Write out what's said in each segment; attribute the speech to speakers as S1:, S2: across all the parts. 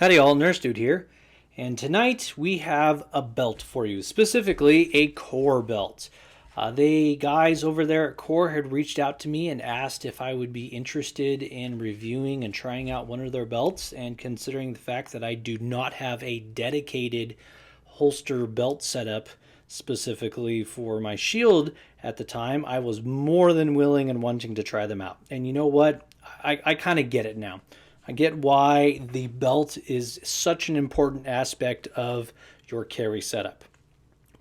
S1: Howdy all, Nurse Dude here, and tonight we have a belt for you, specifically a core belt. The guys over there at Core had reached out to me and asked if I would be interested in reviewing and trying out one of their belts, and considering the fact that I do not have a dedicated holster belt setup specifically for my shield at the time, I was more than willing and wanting to try them out. And you know what? I kind of get it now. I get why the belt is such an important aspect of your carry setup.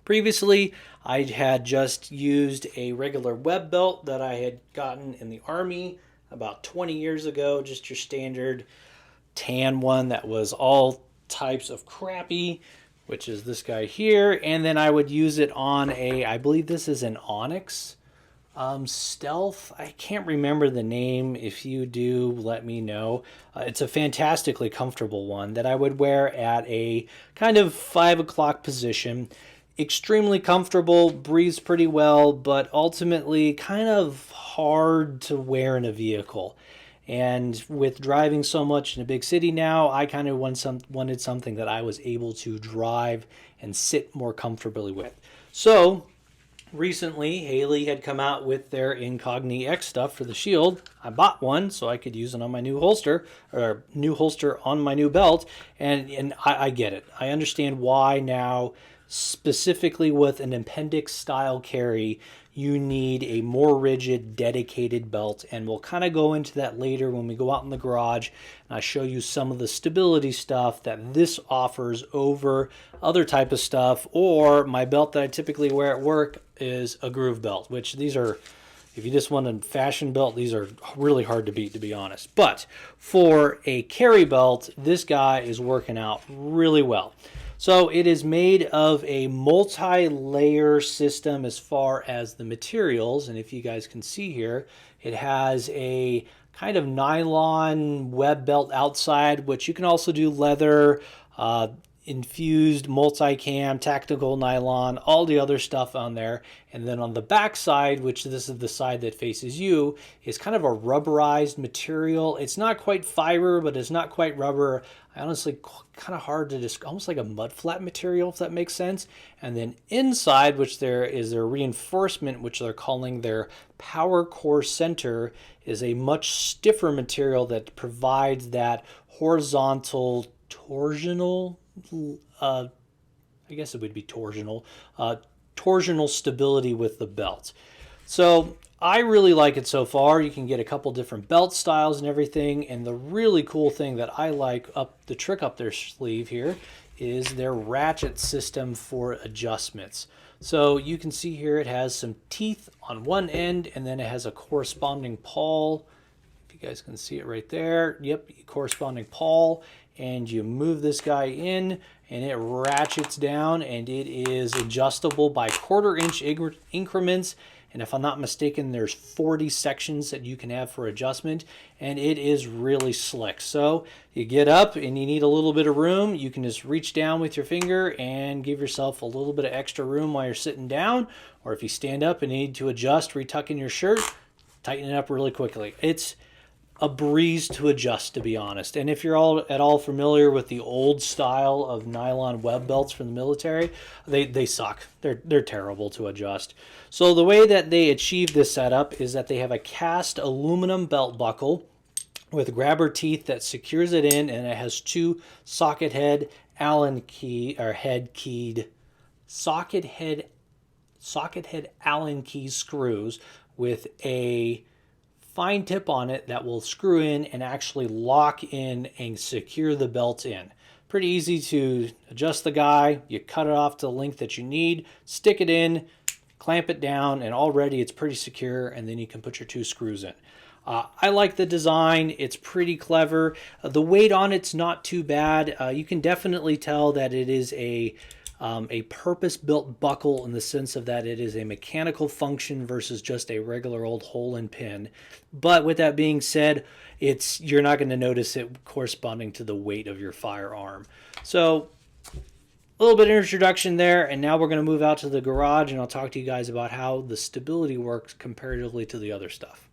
S1: Previously, I had just used a regular web belt that I had gotten in the Army about 20 years ago, just your standard tan one that was all types of crappy, which is this guy here. And then I would use it on I believe this is an Onyx Stealth. I can't remember the name. If you do, let me know. It's a fantastically comfortable one that I would wear at a kind of 5 o'clock position. Extremely comfortable, breathes pretty well, but ultimately kind of hard to wear in a vehicle. And with driving so much in a big city now, I kind of wanted something that I was able to drive and sit more comfortably with. So recently, Haley had come out with their Incogni X stuff for the shield. I bought one so I could use it on my new holster, or new holster on my new belt, and I get it. I understand why now, specifically with an appendix style carry, you need a more rigid, dedicated belt, and we'll kind of go into that later when we go out in the garage and I show you some of the stability stuff that this offers over other type of stuff. Or my belt that I typically wear at work is a groove belt, which these are, if you just want a fashion belt, these are really hard to beat, to be honest. But for a carry belt, this guy is working out really well. So it is made of a multi-layer system as far as the materials. And if you guys can see here, it has a kind of nylon web belt outside, which you can also do leather, infused multicam, tactical nylon, all the other stuff on there. And then on the back side, which this is the side that faces you, is kind of a rubberized material. It's not quite fiber, but it's not quite rubber. I honestly kind of hard to describe, almost like a mud flat material, if that makes sense. And then inside, which there is their reinforcement, which they're calling their power core center, is a much stiffer material that provides that horizontal torsional, I guess it would be torsional stability with the belt. So I really like it so far. You can get a couple different belt styles and everything. And the really cool thing that I like, the trick up their sleeve here, is their ratchet system for adjustments. So you can see here it has some teeth on one end, and then it has a corresponding pawl. If you guys can see it right there. Yep, corresponding pawl. And you move this guy in and it ratchets down, and it is adjustable by 1/4 inch increments. And if I'm not mistaken, there's 40 sections that you can have for adjustment, and it is really slick. So you get up and you need a little bit of room, you can just reach down with your finger and give yourself a little bit of extra room while you're sitting down. Or if you stand up and need to adjust, retucking your shirt, tighten it up really quickly. It's a breeze to adjust, to be honest. And if you're at all familiar with the old style of nylon web belts from the military, they suck. They're terrible to adjust. So the way that they achieve this setup is that they have a cast aluminum belt buckle with grabber teeth that secures it in, and it has 2 socket head Allen key or head keyed socket head Allen key screws with a fine tip on it that will screw in and actually lock in and secure the belt in. Pretty easy to adjust the guy. You cut it off to the length that you need, stick it in, clamp it down, and already it's pretty secure, and then you can put your 2 screws in. I like the design. It's pretty clever. The weight on it's not too bad. You can definitely tell that it is a purpose-built buckle in the sense of that it is a mechanical function versus just a regular old hole and pin. But with that being said, you're not going to notice it corresponding to the weight of your firearm. So a little bit of introduction there, and now we're going to move out to the garage, and I'll talk to you guys about how the stability works comparatively to the other stuff.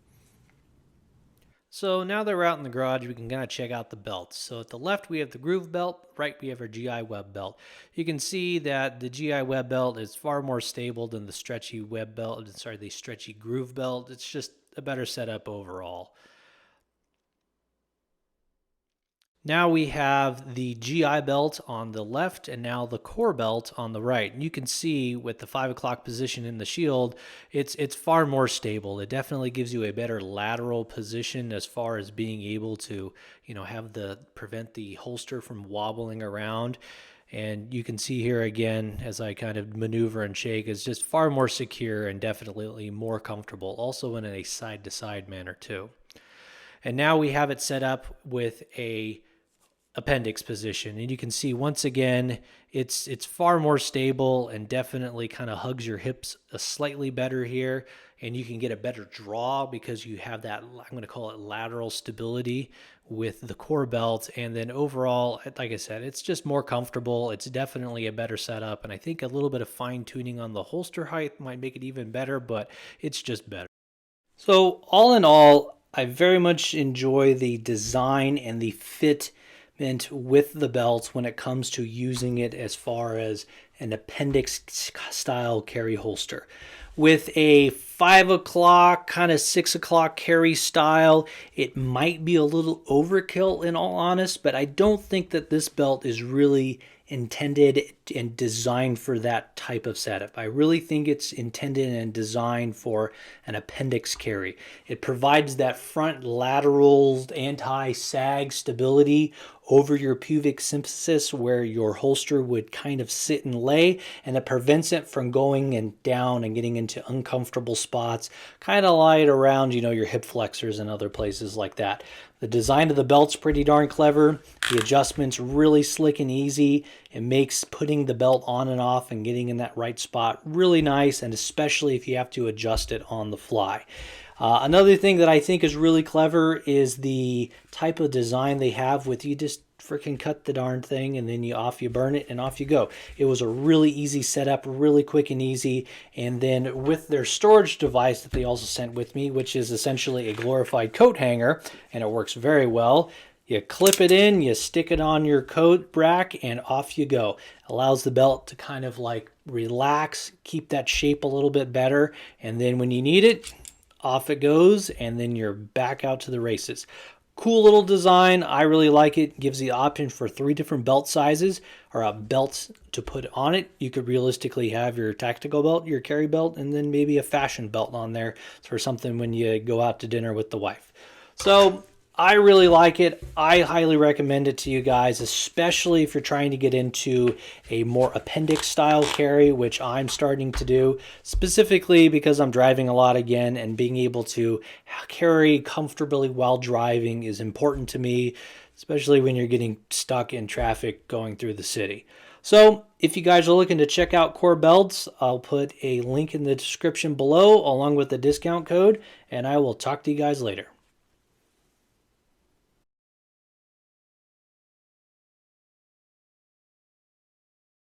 S1: So now that we're out in the garage, we can kind of check out the belts. So at the left, we have the groove belt. Right, we have our GI web belt. You can see that the GI web belt is far more stable than the stretchy web belt. Sorry, the stretchy groove belt. It's just a better setup overall. Now we have the GI belt on the left and now the core belt on the right. And you can see with the 5 o'clock position in the shield, it's far more stable. It definitely gives you a better lateral position as far as being able to, have prevent the holster from wobbling around. And you can see here again, as I kind of maneuver and shake, it's just far more secure and definitely more comfortable, also in a side-to-side manner too. And now we have it set up with a appendix position, and you can see once again it's far more stable and definitely kind of hugs your hips slightly better here, and you can get a better draw because you have that, I'm going to call it, lateral stability with the core belt. And then overall, like I said, it's just more comfortable. It's definitely a better setup, and I think a little bit of fine tuning on the holster height might make it even better, but it's just better. So all in all, I very much enjoy the design and the fit with the belt when it comes to using it as far as an appendix style carry holster. With a 5 o'clock, kind of 6 o'clock carry style, it might be a little overkill in all honest, but I don't think that this belt is really intended and designed for that type of setup. I really think it's intended and designed for an appendix carry. It provides that front lateral anti-sag stability over your pubic symphysis where your holster would kind of sit and lay, and it prevents it from going and down and getting into uncomfortable spots, kind of like around, your hip flexors and other places like that. The design of the belt's pretty darn clever. The adjustment's really slick and easy. It makes putting the belt on and off and getting in that right spot really nice, and especially if you have to adjust it on the fly. Another thing that I think is really clever is the type of design they have with, you just freaking cut the darn thing and then you burn it and off you go. It was a really easy setup, really quick and easy. And then with their storage device that they also sent with me, which is essentially a glorified coat hanger, and it works very well. You clip it in, you stick it on your coat rack, and off you go. Allows the belt to kind of like relax, keep that shape a little bit better, and then when you need it, off it goes, and then you're back out to the races. Cool little design. I really like it. Gives the option for 3 different belt sizes or belts to put on it. You could realistically have your tactical belt, your carry belt, and then maybe a fashion belt on there for something when you go out to dinner with the wife. So I really like it. I highly recommend it to you guys, especially if you're trying to get into a more appendix style carry, which I'm starting to do, specifically because I'm driving a lot again, and being able to carry comfortably while driving is important to me, especially when you're getting stuck in traffic going through the city. So if you guys are looking to check out Core Belts, I'll put a link in the description below along with the discount code, and I will talk to you guys later.